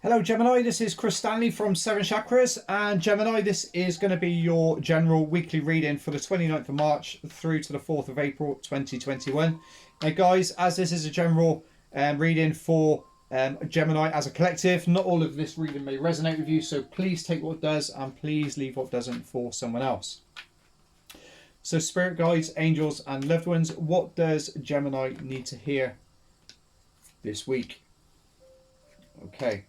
Hello Gemini, this is Chris Stanley from 7 Chakras, and Gemini, this is going to be your general weekly reading for the 29th of March through to the 4th of April 2021. Now guys, as this is a general reading for Gemini as a collective, not all of this reading may resonate with you, so please take what does and please leave what doesn't for someone else. So spirit guides, angels and loved ones, what does Gemini need to hear this week? Okay.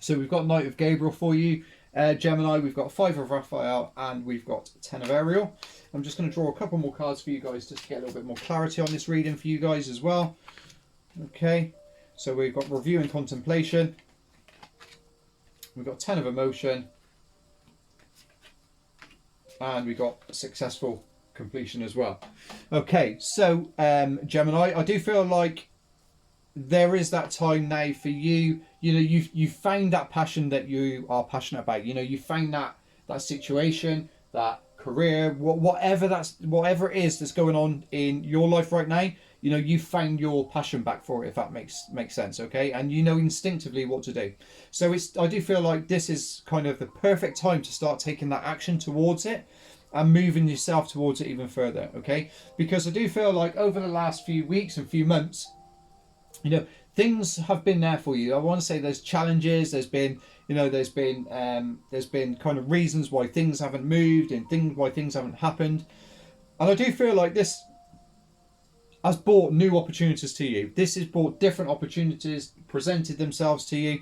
So we've got Knight of Gabriel for you, Gemini. We've got 5 of Raphael and we've got 10 of Ariel. I'm just going to draw a couple more cards for you guys just to get a little bit more clarity on this reading for you guys as well. Okay, so we've got Review and Contemplation. We've got 10 of Emotion. And we've got Successful Completion as well. Okay, so Gemini, I do feel like there is that time now for you. You know, you've found that passion that you are passionate about. You know, you found that situation, that career, whatever it is that's going on in your life right now. You know, you found your passion back for it, if that makes sense. Okay, and you know instinctively what to do. So I do feel like this is kind of the perfect time to start taking that action towards it and moving yourself towards it even further. Okay, because I do feel like over the last few weeks and few months, you know, things have been there for you. I want to say there's challenges, there's been kind of reasons why things haven't moved and why things haven't happened. And I do feel like this has brought new opportunities to you. This has brought different opportunities, presented themselves to you.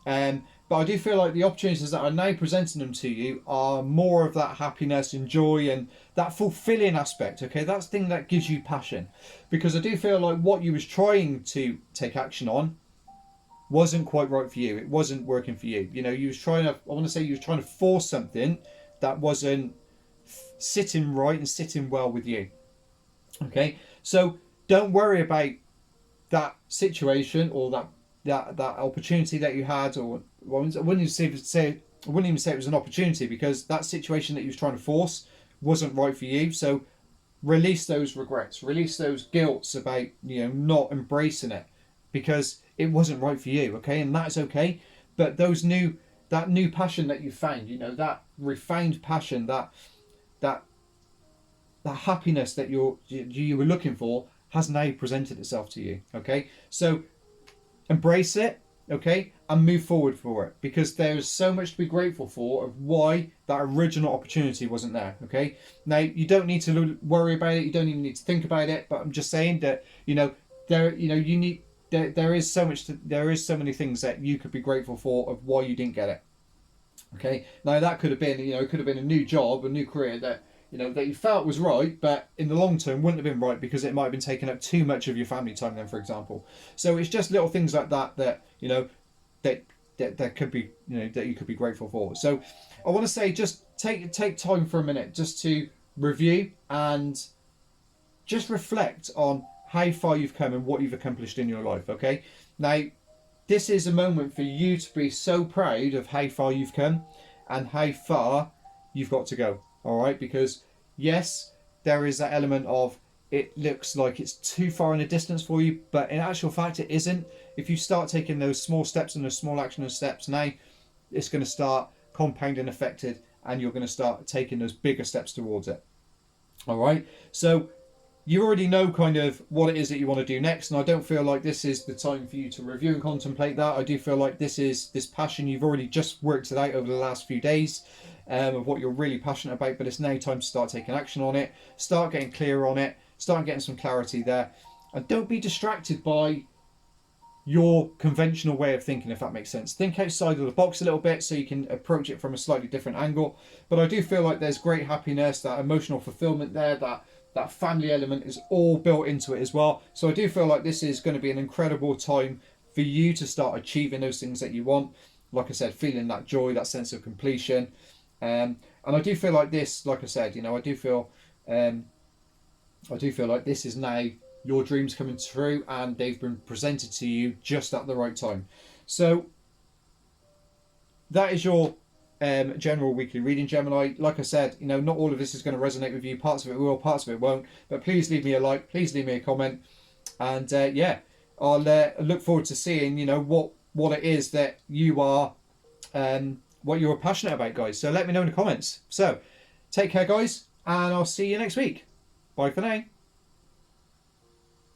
But I do feel like the opportunities that are now presenting them to you are more of that happiness and joy and that fulfilling aspect. Okay, that's the thing that gives you passion. Because I do feel like what you was trying to take action on wasn't quite right for you. It wasn't working for you. You know, you was trying to force something that wasn't sitting right and sitting well with you. Okay, so don't worry about that situation or that opportunity that you had, or I wouldn't even say it was an opportunity, because that situation that you was trying to force wasn't right for you. So release those regrets, release those guilts about, you know, not embracing it because it wasn't right for you. Okay, and that's okay. But that new passion that you found, you know, that refined passion, that happiness that you were looking for has now presented itself to you. Okay, so embrace it, okay, and move forward for it, because there's so much to be grateful for of why that original opportunity wasn't there. Okay, now you don't need to worry about it, you don't even need to think about it, but I'm just saying that, you know, there is so many things that you could be grateful for of why you didn't get it. Okay, now that could have been, you know, it could have been a new job, a new career that, you know, that you felt was right, but in the long term wouldn't have been right because it might have been taking up too much of your family time then, for example. So it's just little things like that, you know, that could be, you know, that you could be grateful for. So I want to say, just take time for a minute just to review and just reflect on how far you've come and what you've accomplished in your life. Okay, now this is a moment for you to be so proud of how far you've come and how far you've got to go. All right, because yes, there is that element of it looks like it's too far in the distance for you, but in actual fact it isn't. If you start taking those small steps and those small action steps now, it's going to start compounding affected and you're going to start taking those bigger steps towards it. All right, so you already know kind of what it is that you want to do next, and I don't feel like this is the time for you to review and contemplate that. I do feel like this passion, you've already just worked it out over the last few days of what you're really passionate about, but it's now time to start taking action on it, start getting clear on it, start getting some clarity there, and don't be distracted by your conventional way of thinking, if that makes sense. Think outside of the box a little bit so you can approach it from a slightly different angle. But I do feel like there's great happiness, that emotional fulfillment there, that family element is all built into it as well. So I do feel like this is going to be an incredible time for you to start achieving those things that you want. Like I said, feeling that joy, that sense of completion. And I do feel like this, like I said, you know, I do feel like this is now your dreams coming true and they've been presented to you just at the right time. So that is your general weekly reading, Gemini. Like I said, you know, not all of this is going to resonate with you. Parts of it will, parts of it won't. But please leave me a like, please leave me a comment, and yeah, I'll look forward to seeing, you know, what it is that you are, what you're passionate about, guys. So let me know in the comments. So take care, guys, and I'll see you next week. Bye for now.